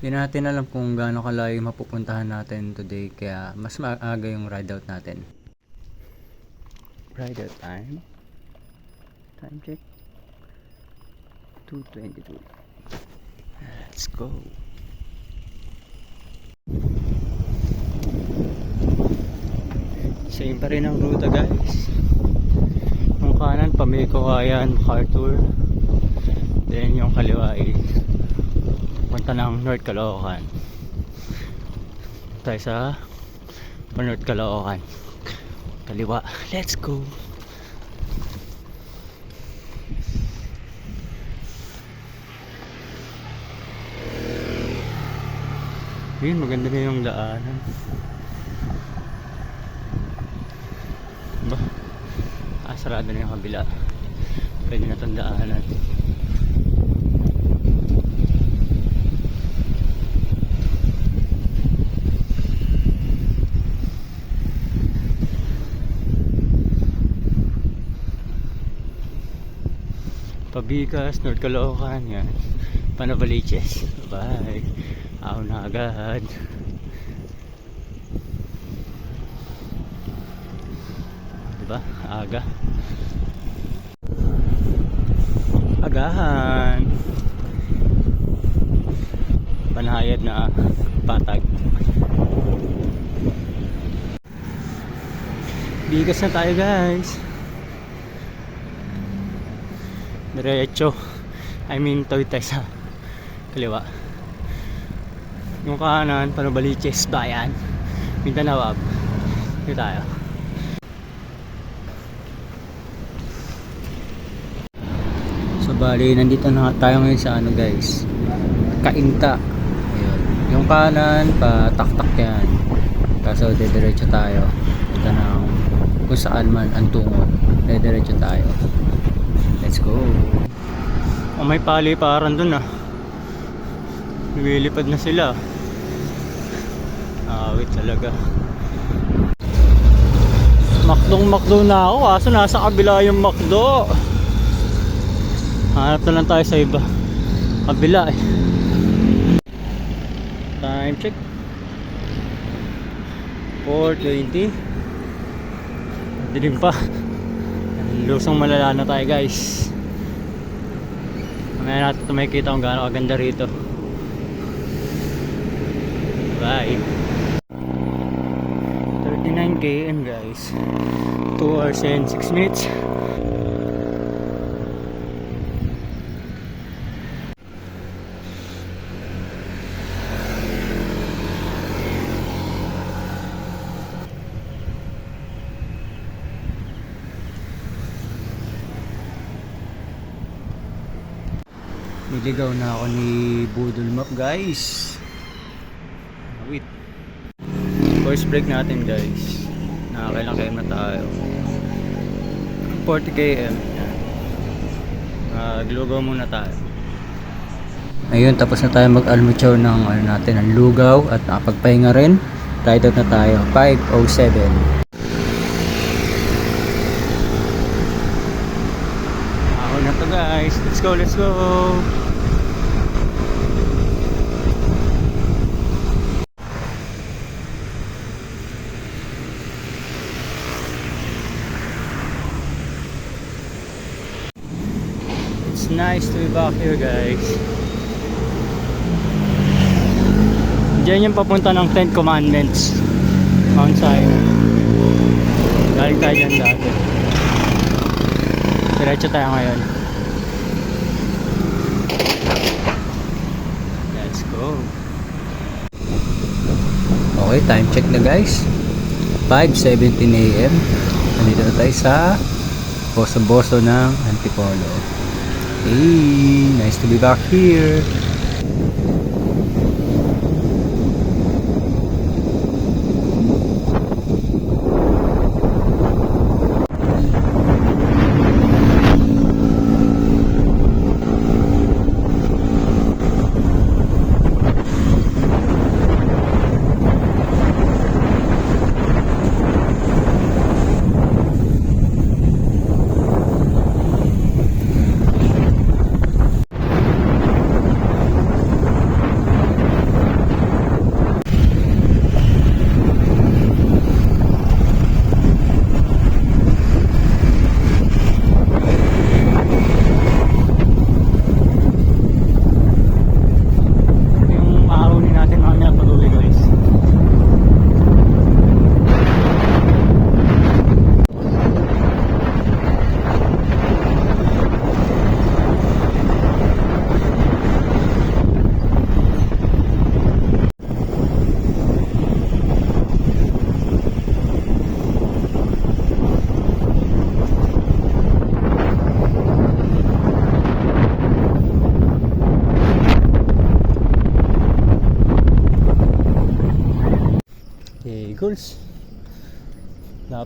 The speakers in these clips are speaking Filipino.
Hindi natin alam kung gaano kalayo yung mapupuntahan natin today, kaya mas maaga yung ride out natin. Ride out time. Time check. 2:22. Let's go. Same pa rin ang ruta, guys. Yung kanan Pamekawayan, MacArthur. Then yung kaliwa ay punta ng North Caloocan. Tayo sa North Caloocan. Kaliwa. Let's go. Yun, maganda na yung daanan. Ba? Sarado na yung kabila. Pwede na itong daanan. Pabikas, North Caloocan, yan. Panavaliches. Bye. Ako na agad. Diba? Aga. Agahan. Panahayad na patag. Bigas na tayo, guys. Diretso. I mean, tawid tayo sa kaliwa. Yung kanan, Panavaliches, Bayan, Mindanao. Dito tayo. So bali, nandito na tayo ngayon sa ano, guys, Cainta. Ayun. Yung kanan, pataktak yan. Kaso diretso tayo. Ito na kung saan man ang tungo. Diretso tayo. Let's go. Oh, may paliparan dun ah. Lumilipad na sila. Awit talaga. Makdo na ako, kaso nasa kabila yung Makdo. Hanap na lang tayo sa iba. Kabila eh. Time check. 4:20. Dilim pa. Lusong malala na tayo, guys. Mamaya natin ito makikita kung gaano kaganda rito. Bye. 39 km, guys. 2 hours and 6 minutes. Niligaw na ako ni Budol Map, guys. Wait. First break natin, guys. Nakakailang km na tayo. 40 km. Lugaw muna tayo. Ayun, tapos na tayo mag-almuchaw ng ano natin, ng lugaw, at nakapagpahinga rin. Ride out na tayo. 5:07. Ako na to, guys. Let's go, let's go. It's nice to be back here, guys. Diyan yung papunta ng 10 Commandments, Mount Sinai. Galing tayo dyan dati. Diretso tayo ngayon. Let's go. Okay, time check na, guys. 5:17 AM. Nandito na tayo sa boso-boso ng Antipolo. Hey, nice to be back here.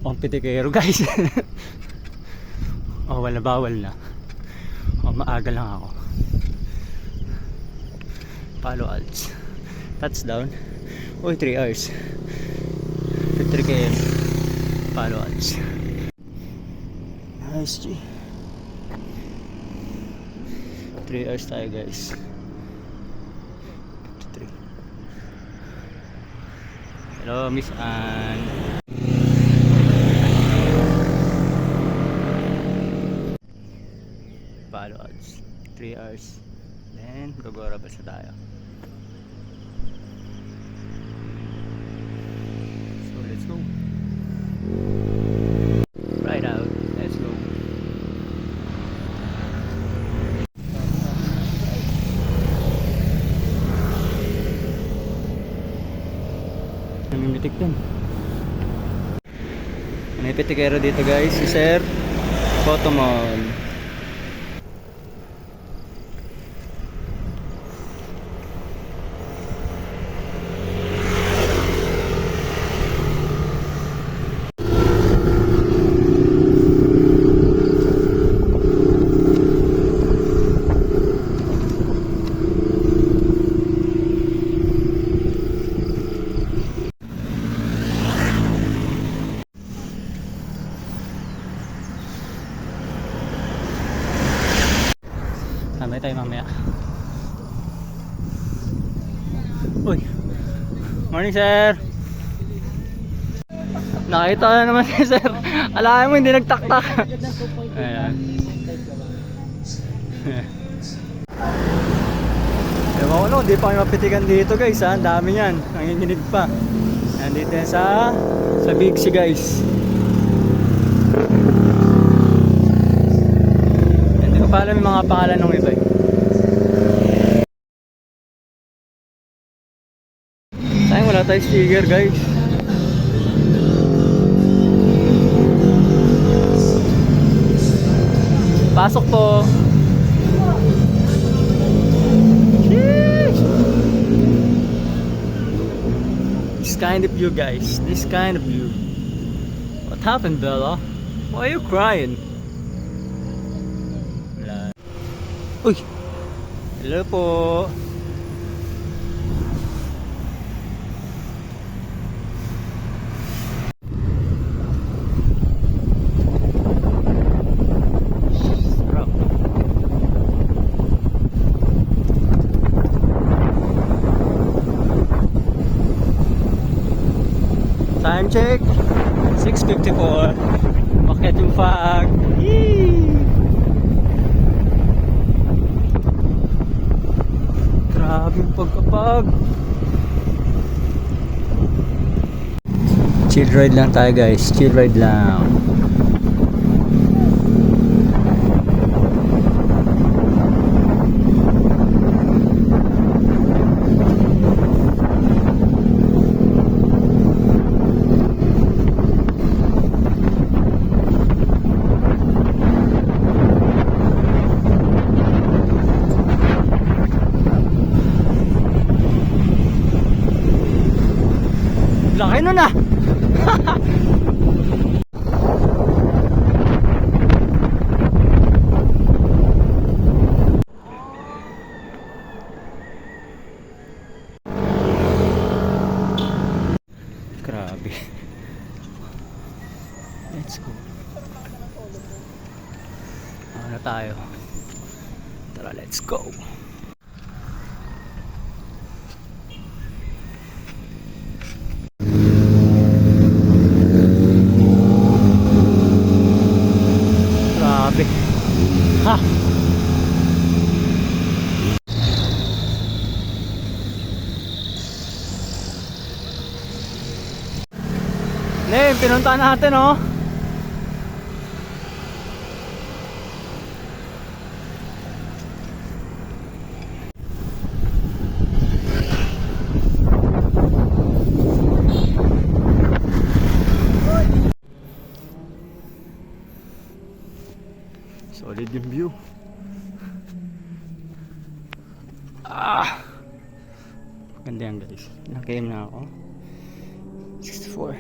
pang pitikero guys. Oh, wala, bawal na. Oh, maaga lang ako. Palo Alts. Touchdown. Uy, 3 hours. 53 km. Palo Alts. Nice, G. 3 hours tayo guys. 3. Hello, Miss Ann. Palo Alts. 3 hours. Then, Gogora Bus na tayo. So, let's go. Right out. Let's go. Namimitik din. May pitikero dito guys, si Sir Potomon. Mamaya tayo mamaya. Uy, morning sir. Nakita na naman si sir. Alam mo hindi nagtaktak. Ayan. Ewan ko no, hindi pa kami mapitikan dito guys ha. Ang dami yan, nanginginig pa. Nandito yan sa Big C guys. Hindi ko pa alam yung mga pangalan ng iba eh. Sayang wala tayong sticker guys. Pasok po. This kind of view guys. This kind of view. What happened Bella? Why are you crying? Wala. Uy! Hello po. Time check 6:54. Bakit yung fog? Grabe yung pagkapag. Chill ride lang tayo guys. Chill ride lang. Laki nun ah. Grabe. Let's go. Ano tayo? Tara, let's go. Ha! Ne, pinunta natin oh. Solid yung view. Ah! Ganda yan guys. Naka-aim na ako. 64.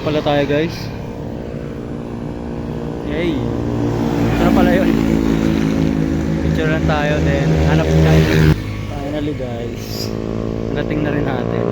pala tayo guys. Yay. Ito na pala yun. Picture lang tayo then hanap tayo. Finally guys. Nating na rin natin.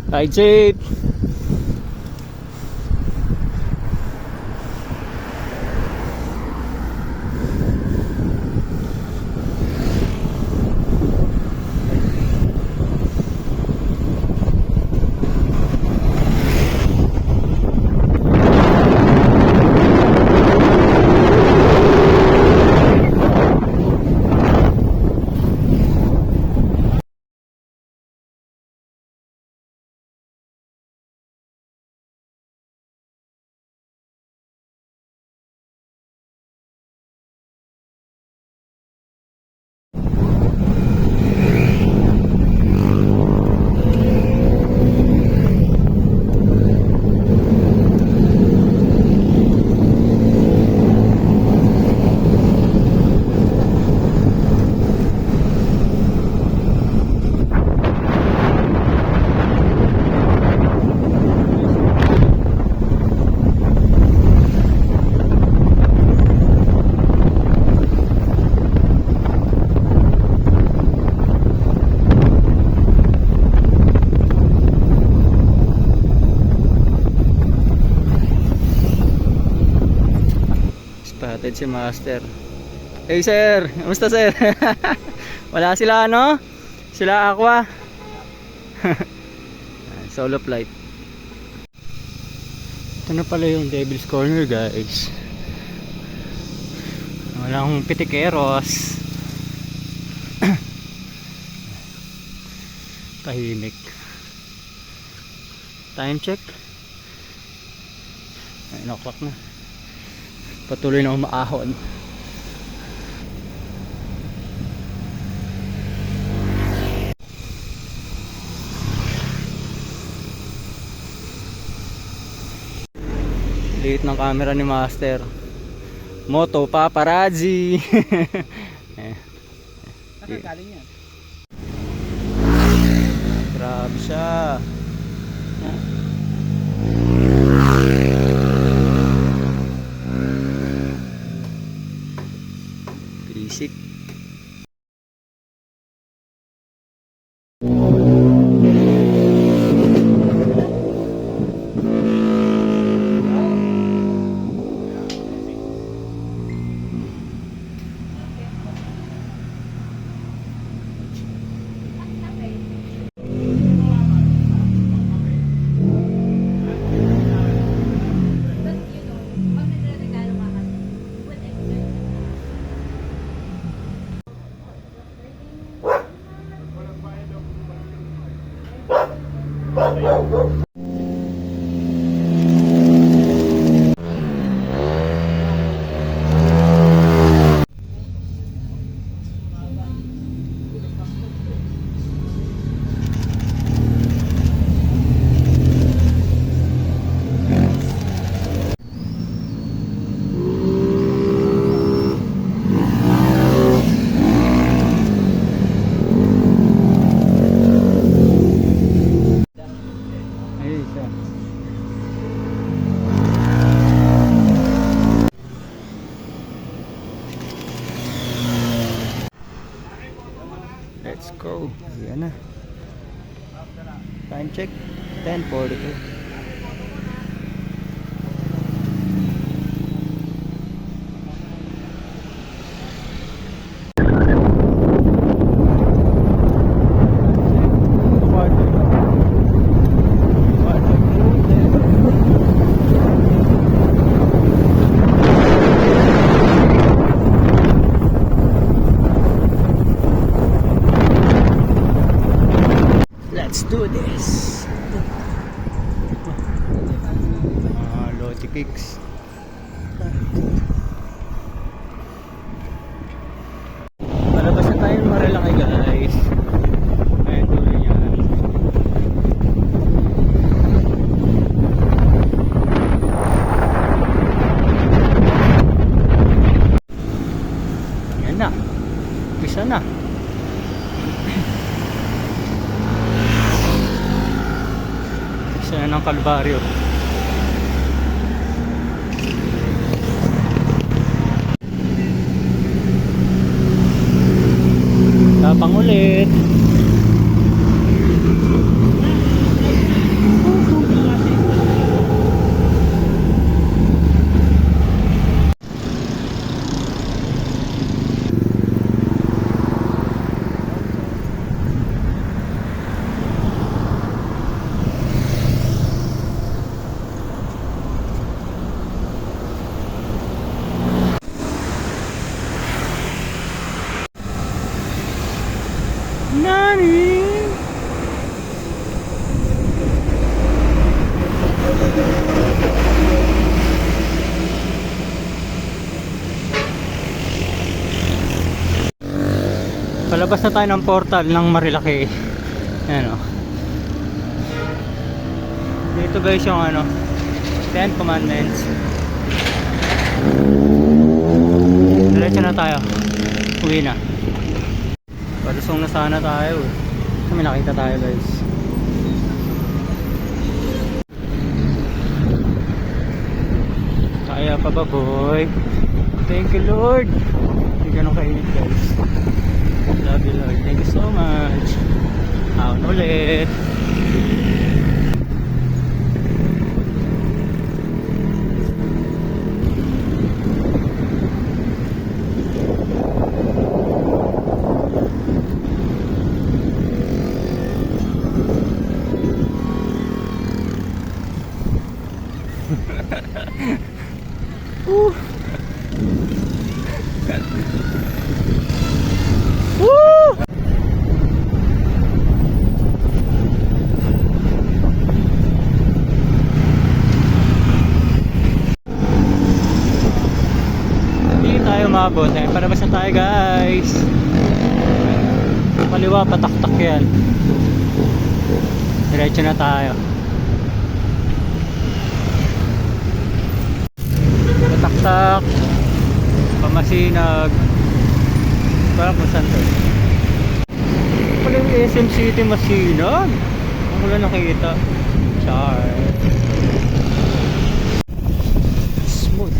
Ride safe. Spotted si Master. Hey sir, kamusta sir? Wala sila ano? Sila Aqua. Solo flight. Ito na pala yung Devil's Corner guys. Walang pitikeros. Tahimik. Time check 9 o'clock na. Patuloy na umaahon. Liit ng camera ni Master. Moto paparazzi. Nakagaling yan. Grabe siya. Basic. Let's go. Yan na. Time check 10:42. Let's do this. Lodi Pigs. Palabas na tayo ng Marilaki guys. Ayan tuloy yan. Ayan na. Bisa na. Bisa na ng Kalbaryo. Tapang ulit. Nani? Palabas na tayo ng portal ng Marilaki. Ayan o. Dito guys yung ano, 10 commandments. Diretso na tayo. Uwi na. Palusong na sana tayo. May nakita tayo guys. Kaya pa ba boy? Thank you Lord. Hindi ganun kainit guys. Love you Lord. Thank you so much. Aon ulit. Woo! Hindi tayo mabot eh. Palabas na tayo guys. Kaliwa pataktak yan. Diretso na tayo. Pataktak, Pamasinag. Parang kung saan to. Pala yung SM City Masinag. Ang wala nakita. Char. Smooth.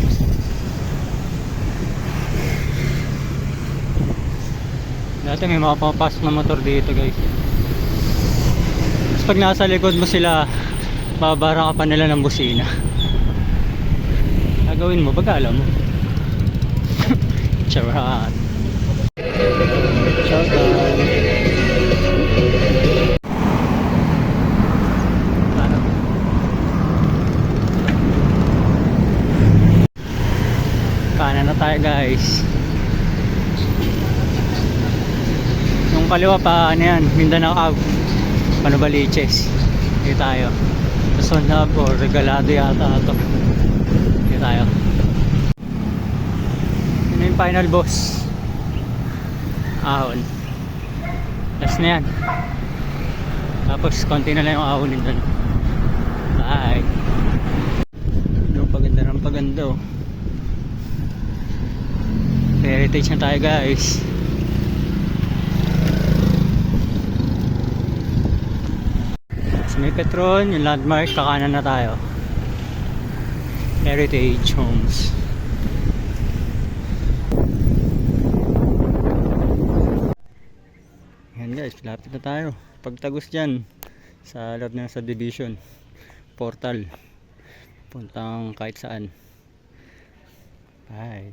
Dati may mga pumapasok na motor dito guys. Tapos pag nasa likod mo sila, babarang ka pa nila ng busina. Gawin mo, baga alam mo. Charat. Shout out. Kanan na tayo guys. Yung kaliwa pa ano yan, Mindanao Ave, Panubaliches. Dito tayo. Sonab o Regalado yata ito. Tayo. Yun yung final boss. Ahon. Last na yan. Tapos konti na lang yung ahonin doon. Bye. Yung paganda ng paganda. Heritage na tayo guys. Sa may Petron, yung landmark, kakanan na tayo. Heritage Homes. Yan guys, lapit na tayo. Pagtagos dyan sa loob ng subdivision, portal, puntang kahit saan. Bye.